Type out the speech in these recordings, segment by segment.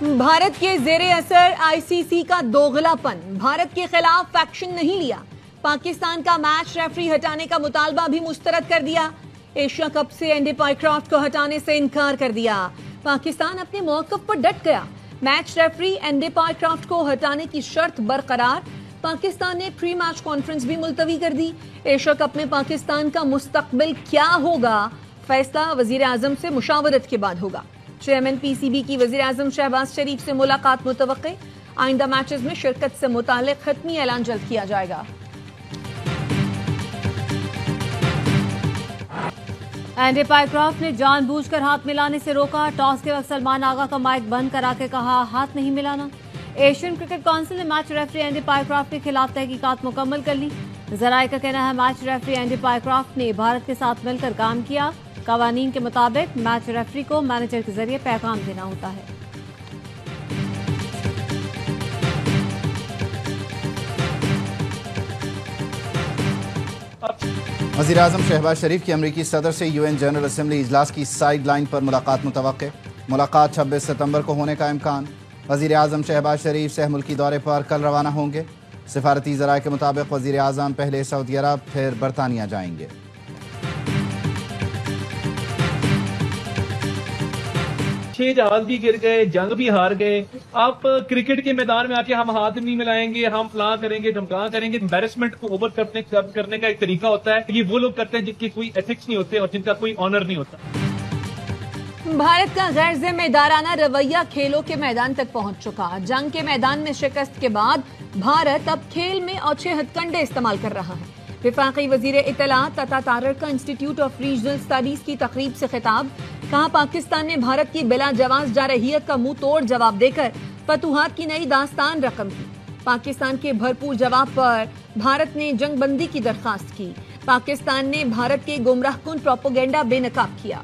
भारत के जेरे असर आईसीसी का दोगलापन, भारत के खिलाफ एक्शन नहीं लिया। पाकिस्तान का मैच रेफरी हटाने का मुतालबा भी मुस्तरद कर दिया। एशिया कप से एंडी पाइक्रॉफ्ट को हटाने से इनकार कर दिया। पाकिस्तान अपने मौक़िफ़ पर डट गया। मैच रेफरी एंडी पाइक्रॉफ्ट को हटाने की शर्त बरकरार। पाकिस्तान ने प्री मैच कॉन्फ्रेंस भी मुलतवी कर दी। एशिया कप में पाकिस्तान का मुस्तकबिल क्या होगा, फैसला वजीर आजम से मुशावरत के बाद होगा। चेयरमैन पीसीबी की वजीर आजम शहबाज शरीफ से मुलाकात मुतवक्के। आइंदा मैचेस में शिरकत से मुतालिक खत्मी ऐलान जल्द किया जाएगा। एंडी पाइक्रॉफ्ट ने जानबूझकर हाथ मिलाने से रोका। टॉस के वक्त सलमान आगा का माइक बंद करा के कहा हाथ नहीं मिलाना। एशियन क्रिकेट काउंसिल ने मैच रेफरी एंडी पाइक्रॉफ्ट के खिलाफ तहकीकात मुकम्मल कर ली। जराये का कहना है मैच रेफरी एंडी पाइक्रॉफ्ट ने भारत के साथ मिलकर काम किया। कवानीन के मुताबिक मैच रेफरी को मैनेजर के जरिए पैगाम देना होता है। वज़ीर-ए-आज़म शहबाज शरीफ की अमरीकी सदर से यूएन जनरल असेंबली इजलास की साइड लाइन पर मुलाकात मुतवक्के। मुलाकात 26 सितंबर को होने का इम्कान। वज़ीर-ए-आज़म शहबाज शरीफ सह मुल्की दौरे पर कल रवाना होंगे। सिफारती ज़राए के मुताबिक वज़ीर-ए-आज़म पहले सऊदी अरब फिर बरतानिया जाएंगे। छह जहाज भी गिर गए, जंग भी हार गए। आप क्रिकेट के मैदान में आके हम हाथ नहीं मिलाएंगे, हम फलां करेंगे, ढमकां करेंगे। एम्बेरसमेंट को ओवर करने का एक तरीका होता है। ये वो लोग करते हैं जिनकी कोई एथिक्स नहीं होते और जिनका कोई ऑनर नहीं होता। भारत का गैर जिम्मेदाराना रवैया खेलों के मैदान तक पहुंच चुका। जंग के मैदान में शिकस्त के बाद भारत अब खेल में औछे हथकंडे इस्तेमाल कर रहा है। विफाकी वजीर इत्तलात तथा तारका इंस्टीट्यूट ऑफ रीजनल स्टडीज की तकरीब से खिताब। कहा पाकिस्तान ने भारत की बिला जवाब जारहियत का मुंह तोड़ जवाब देकर फतूहात की नई दास्तान रकम की। पाकिस्तान के भरपूर जवाब पर भारत ने जंगबंदी की दरखास्त की। पाकिस्तान ने भारत के गुमराहकुन प्रोपेगेंडा बेनकाब किया।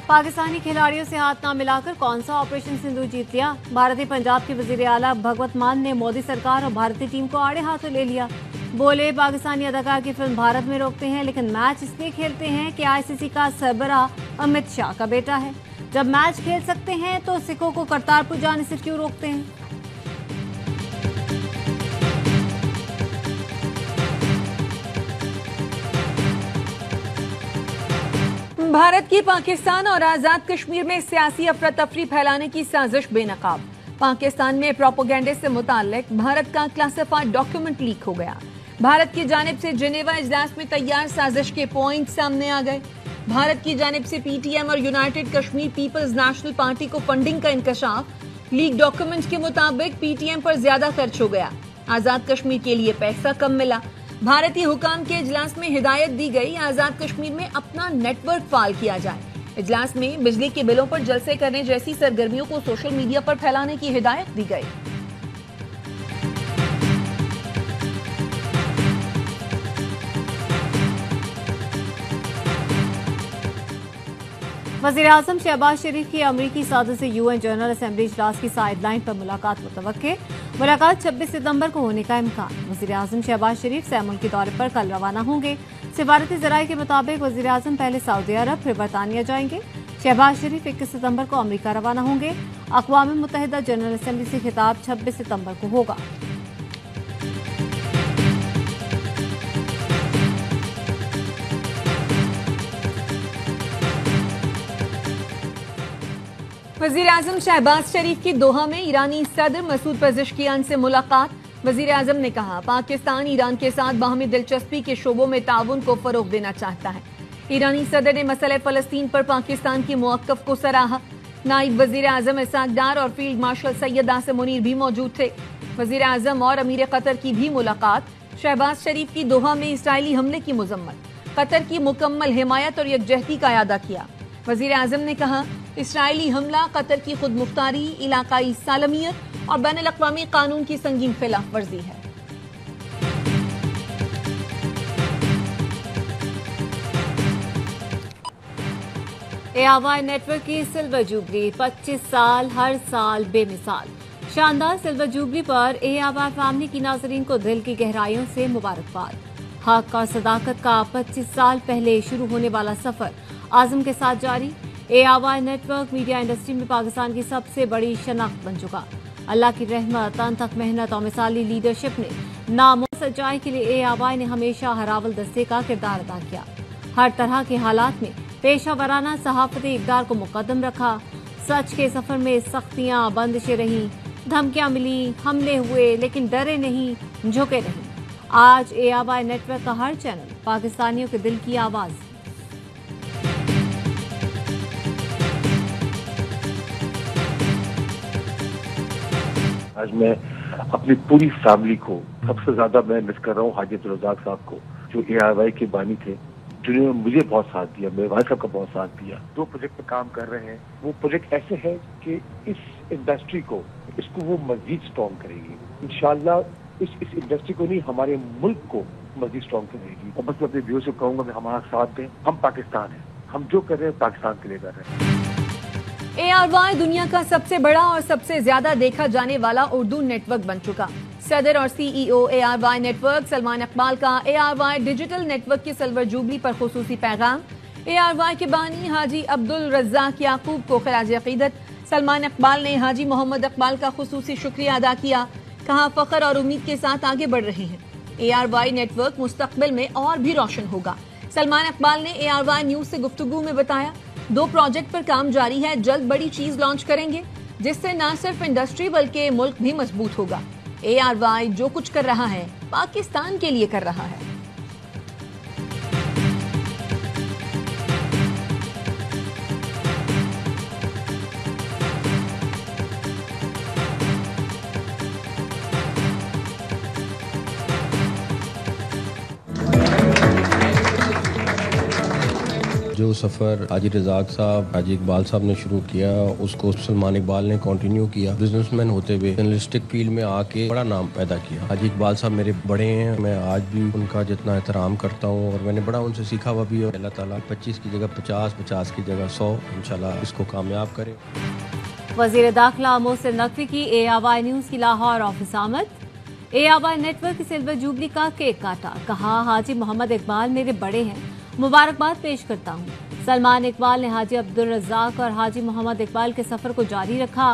पाकिस्तानी खिलाड़ियों से हाथ ना मिलाकर कौन सा ऑपरेशन सिंदूर जीत लिया। भारतीय पंजाब के वजीर आला भगवत मान ने मोदी सरकार और भारतीय टीम को आड़े हाथों ले लिया। बोले पाकिस्तानी अदाकार की फिल्म भारत में रोकते हैं, लेकिन मैच इसलिए खेलते हैं कि आईसीसी का सरबराह अमित शाह का बेटा है। जब मैच खेल सकते हैं तो सिखों को करतारपुर जाने से क्यों रोकते हैं। भारत की पाकिस्तान और आजाद कश्मीर में सियासी अफरा तफरी फैलाने की साजिश बेनकाब। पाकिस्तान में प्रोपेगेंडे से मुताल्लिक भारत का क्लासिफाइड डॉक्यूमेंट लीक हो गया। भारत की जानिब से जिनेवा इजलास में तैयार साजिश के पॉइंट सामने आ गए। भारत की जानिब से पीटीएम और united Kashmir People's national party को फंडिंग का इंकशाफ। लीक डॉक्यूमेंट के मुताबिक पीटीएम पर ज्यादा खर्च हो गया, आजाद कश्मीर के लिए पैसा कम मिला। भारतीय हुकाम के इजलास में हिदायत दी गई आजाद कश्मीर में अपना नेटवर्क फाल किया जाए। इजलास में बिजली के बिलों पर जलसे करने जैसी सरगर्मियों को सोशल मीडिया पर फैलाने की हिदायत दी गई। वज़ीर-ए-आज़म शहबाज शरीफ की अमरीकी सदर से यूएन जनरल असेंबली इजलास की साइड लाइन पर मुलाकात मुतवक्के। मुलाकात 26 सितंबर को होने का इम्कान। वज़ीर-ए-आज़म शहबाज शरीफ सह मुल्की दौरे पर कल रवाना होंगे। सिफारती ज़राए के मुताबिक वज़ीर-ए-आज़म पहले सऊदी अरब फिर बरतानिया जाएंगे। शहबाज शरीफ 21 सितंबर को अमरीका रवाना होंगे। अक़वाम मुत्तहिदा जनरल असेंबली से खिताब 26 सितंबर को होगा। वजीर आजम शहबाज शरीफ की दोहा में ईरानी सदर मसूद पेज़ेश्कियान से मुलाकात। वजीर आजम ने कहा पाकिस्तान ईरान के साथ बाहमी दिलचस्पी के शोबों में ताउन को फरोग देना चाहता है। ईरानी सदर ने मसले फलस्तीन पर पाकिस्तान की मौक़िफ़ को सराहा। नायब वजीर आजम इसाक डार और फील्ड मार्शल सैयद आसिम मुनीर भी मौजूद थे। वजीर आजम और अमीर कतर की भी मुलाकात। शहबाज शरीफ की दोहा में इसराइली हमले की मजम्मत, कतर की मुकम्मल हिमायत और यकजहती का अदा किया। वजीर आजम ने कहा इसराइली हमला कतर की खुद मुख्तारी, इलाकाई सालमियत और बैनुल अक़वामी कानून की संगीन खिलाफ वर्जी है। एआवाई नेटवर्क की सिल्वर जुबली 25 साल हर साल बेमिसाल। शानदार सिल्वर जुबली पर एआवाई फैमिली की नाज़रीन को दिल की गहराइयों से मुबारकबाद। حق اور صداقت کا 25 سال پہلے شروع ہونے والا سفر اعظم کے ساتھ جاری. ARY network media industry میں پاکستان کی سب سے بڑی شناخت بن چکا. اللہ کی رحمت، انتھک محنت اور مثالی لیڈرشپ نے نام و سچائی کے لیے ARY نے ہمیشہ ہراول دستے کا کردار ادا کیا. ہر طرح کے حالات میں پیشہ ورانہ صحافتی اقدار کو مقدم رکھا. سچ کے سفر میں سختیاں، بندشیں رہیں، دھمکیاں ملی، حملے ہوئے، لیکن ڈرے نہیں، جھکے نہیں. آج ARY نیٹ ورک کا ہر چینل پاکستانیوں کے دل کی آواز. آج میں اپنی پوری فیملی کو سب سے زیادہ میں مس کر رہا ہوں حاجی عبدالرزاق صاحب کو، جو ARY کے بانی تھے، جنہوں نے مجھے بہت ساتھ دیا، میرے والد صاحب کا بہت ساتھ دیا. 2 پروجیکٹ پہ کام کر رہے ہیں. وہ پروجیکٹ ایسے ہے کہ اس انڈسٹری کو وہ مزید اسٹرانگ کرے گی انشاءاللہ. اس انڈسٹری کو نہیں، ہمارے ملک کو مزید اسٹرانگ کرے گی. اور بس میں اپنے ویورز کو کہوں گا کہ ہمارا ساتھ دیں. ہم پاکستان ہیں، ہم جو کر رہے ہیں پاکستان کے لیے کر رہے ہیں. ARY دنیا کا سب سے بڑا اور سب سے زیادہ دیکھا جانے والا اردو نیٹ ورک بن چکا. صدر اور CEO ARY network Salman Iqbal کا ARY ڈیجیٹل نیٹ ورک کی سلور جوبلی پر خصوصی پیغام. ARY کے بانی حاجی عبدالرزاق یعقوب کو خراج عقیدت. سلمان اقبال نے حاجی محمد اقبال کا خصوصی شکریہ ادا کیا. کہا فخر اور امید کے ساتھ آگے بڑھ رہے ہیں. ARY نیٹ ورک مستقبل میں اور بھی روشن ہوگا. سلمان اقبال نے ARY نیوز سے گفتگو میں بتایا 2 پروجیکٹ پر کام جاری ہے، جلد بڑی چیز لانچ کریں گے جس سے نہ صرف انڈسٹری بلکہ ملک بھی مضبوط ہوگا. ARY جو کچھ کر رہا ہے پاکستان کے لیے کر رہا ہے. جو سفر حاجی رزاق صاحب، حاجی اقبال صاحب نے شروع کیا، اس کو سلمان اقبال نے کنٹینیو کیا. بزنس مین ہوتے ہوئے جرنلسٹک فیلڈ میں آ کے بڑا نام پیدا کیا. حاجی اقبال صاحب میرے بڑے ہیں، میں آج بھی ان کا جتنا احترام کرتا ہوں اور میں نے بڑا ان سے سیکھا ہوا بھی. اللہ تعالیٰ 25 کی جگہ 50، 50 کی جگہ 100 انشاءاللہ اس کو کامیاب کرے. وزیر داخلہ محسن نقوی کی ARY نیوز کی لاہور آفس آمد. ARY نیٹ ورک کی سلور جوبلی کا کیک کاٹا. کہا حاجی محمد اقبال میرے بڑے ہیں، مبارکباد پیش کرتا ہوں. سلمان اقبال نے حاجی عبدالرزاق اور حاجی محمد اقبال کے سفر کو جاری رکھا.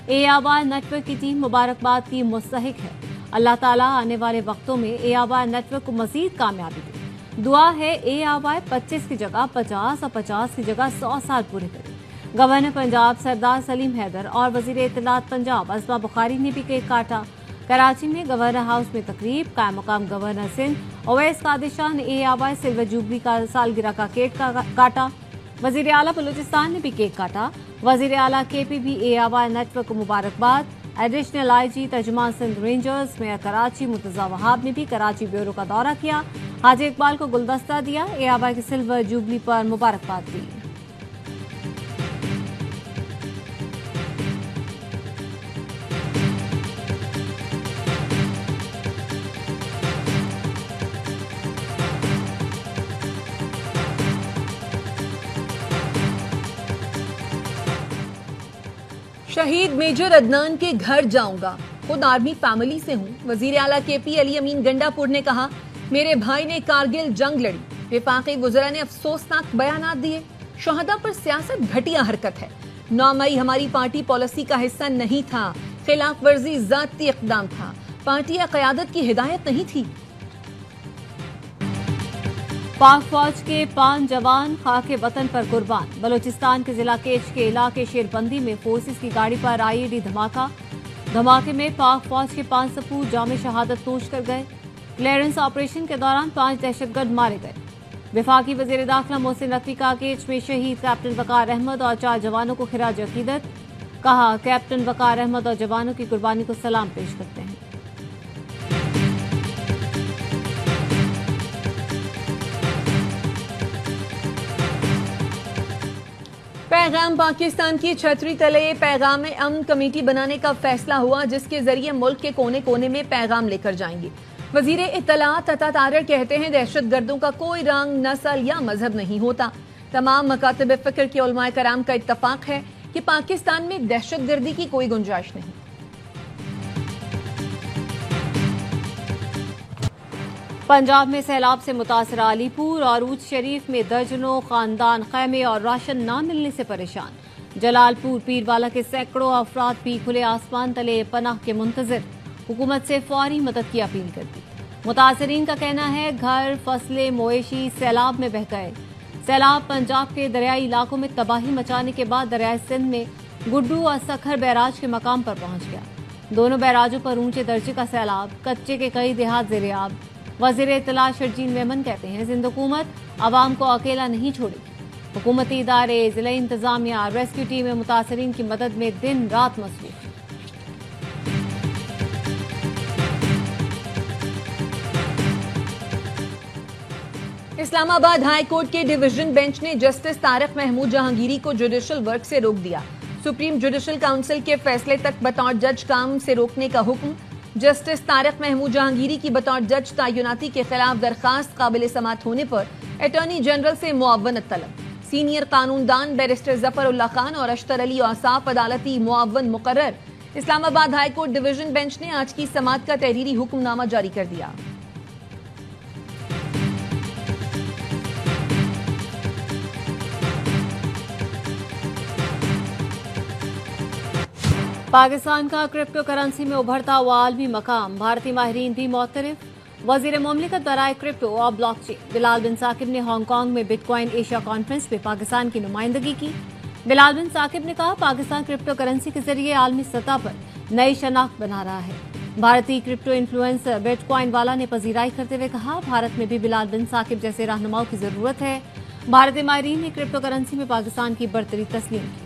ARY نیٹ ورک کی ٹیم مبارکباد کی مستحق ہے. اللہ تعالیٰ آنے والے وقتوں میں ARY نیٹ ورک کو مزید کامیابی دے. دعا ہے ARY 25 کی جگہ 50 اور 50 کی جگہ 100 سال پورے کرے. گورنر پنجاب سردار سلیم حیدر اور وزیر اطلاعات پنجاب اسما بخاری نے بھی کیک کاٹا. کراچی میں گورنر ہاؤس میں تقریب. قائم مقام گورنر سندھ اویس قادر شاہ نے ARY سلور جوبلی کا سالگرہ کا کیک کاٹا. وزیر اعلیٰ بلوچستان نے بھی کیک کاٹا. وزیر اعلیٰ KP بھی ARY نیٹ ورک کو مبارکباد. ایڈیشنل IG ترجمان سندھ رینجرز میئر کراچی مرتضی وہاب نے بھی کراچی بیورو کا دورہ کیا. حاجی اقبال کو گلدستہ دیا. ARY کی سلور جوبلی پر مبارکباد دی. شہید میجر عدنان کے گھر جاؤں گا، خود آرمی فیملی سے ہوں. وزیر اعلیٰ KP علی امین گنڈا پور نے کہا میرے بھائی نے کارگل جنگ لڑی. وفاقی وزراء نے افسوسناک بیانات دیے. شہداء پر سیاست گھٹیا حرکت ہے. 9 مئی ہماری پارٹی پالیسی کا حصہ نہیں تھا. خلاف ورزی ذاتی اقدام تھا. پارٹی یا قیادت کی ہدایت نہیں تھی. پاک فوج کے 5 جوان خاک وطن پر قربان. بلوچستان کے ضلع کیچ کے علاقے شیر بندی میں فورسز کی گاڑی پر IED دھماکہ. دھماکے میں پاک فوج کے 5 سپور جام شہادت نوش کر گئے. کلیئرنس آپریشن کے دوران 5 دہشت گرد مارے گئے. وفاقی وزیر داخلہ محسن نقوی کا کیچ میں شہید کیپٹن وقار احمد اور 4 جوانوں کو خراج عقیدت. کہا کیپٹن وقار احمد اور جوانوں کی قربانی کو سلام پیش کرتے ہیں. پیغام پاکستان کی چھتری تلے پیغام امن کمیٹی بنانے کا فیصلہ ہوا، جس کے ذریعے ملک کے کونے کونے میں پیغام لے کر جائیں گے. وزیر اطلاعات عطا طارر کہتے ہیں دہشت گردوں کا کوئی رنگ، نسل یا مذہب نہیں ہوتا. تمام مکاتب فکر کے علماء کرام کا اتفاق ہے کہ پاکستان میں دہشت گردی کی کوئی گنجائش نہیں. पंजाब में सैलाब से मुतासरा अलीपुर और ऊच शरीफ में दर्जनों खानदान खैमे और राशन न मिलने से परेशान। जलालपुर पीरवाला के सैकड़ों अफराद भी खुले आसमान तले पनाह के मुंतजिर, हुकूमत से फौरी मदद की अपील कर दी। मुतासरीन का कहना है घर, फसलें, मवेशी सैलाब में बह गए। सैलाब पंजाब के दरियाई इलाकों में तबाही मचाने के बाद दरियाई सिंध में गुड्डू और सखर बैराज के मकाम पर पहुंच गया। दोनों बैराजों पर ऊंचे दर्जे का सैलाब, कच्चे के कई देहात ज़ेर-ए-आब। वज़ीर इत्तला शर्जील मेमन कहते हैं सिंध हुकूमत आवाम को अकेला नहीं छोड़ेगी। हुकूमती इदारे, जिला इंतजामिया, रेस्क्यू टीमें मुतासरीन की मदद में दिन रात मसरूफ। इस्लामाबाद हाई कोर्ट के डिवीजन बेंच ने जस्टिस तारिक महमूद जहांगीरी को जुडिशल वर्क से रोक दिया। सुप्रीम जुडिशल काउंसिल के फैसले तक बतौर जज काम से रोकने का हुक्म। जस्टिस तारिक महमूद जहांगीरी की बतौर जज तैनाती के खिलाफ दरखास्त काबिल समात होने पर अटॉर्नी जनरल से मुआवनत तलब। सीनियर कानूनदान बैरिस्टर जफर उल्ला खान और अशतर अली औसाफ अदालती मुआवन मुकर्रर। Islamabad high court division bench ने आज की समात का तहरीरी हुक्मनामा जारी कर दिया। पाकिस्तान का क्रिप्टो करेंसी में उभरता हुआ आलमी मकाम, भारतीय माहिरीन भी मोतरफ। वजीर मुमलिकत बराए क्रिप्टो और ब्लॉकचेन बिलाल बिन साकिब ने हांगकांग में बिटकॉइन एशिया कॉन्फ्रेंस में पाकिस्तान की नुमाइंदगी की। बिलाल बिन साकिब ने कहा पाकिस्तान क्रिप्टो करेंसी के जरिए आलमी सतह पर नई शनाख्त बना रहा है। भारतीय क्रिप्टो इन्फ्लुएंसर बिटकॉइन वाला ने पजीराई करते हुए कहा भारत में भी बिलाल बिन साकिब जैसे रहनुमाओं की जरूरत है। भारतीय माहिरीन ने क्रिप्टो करेंसी में पाकिस्तान की बरतरी तस्लीम की।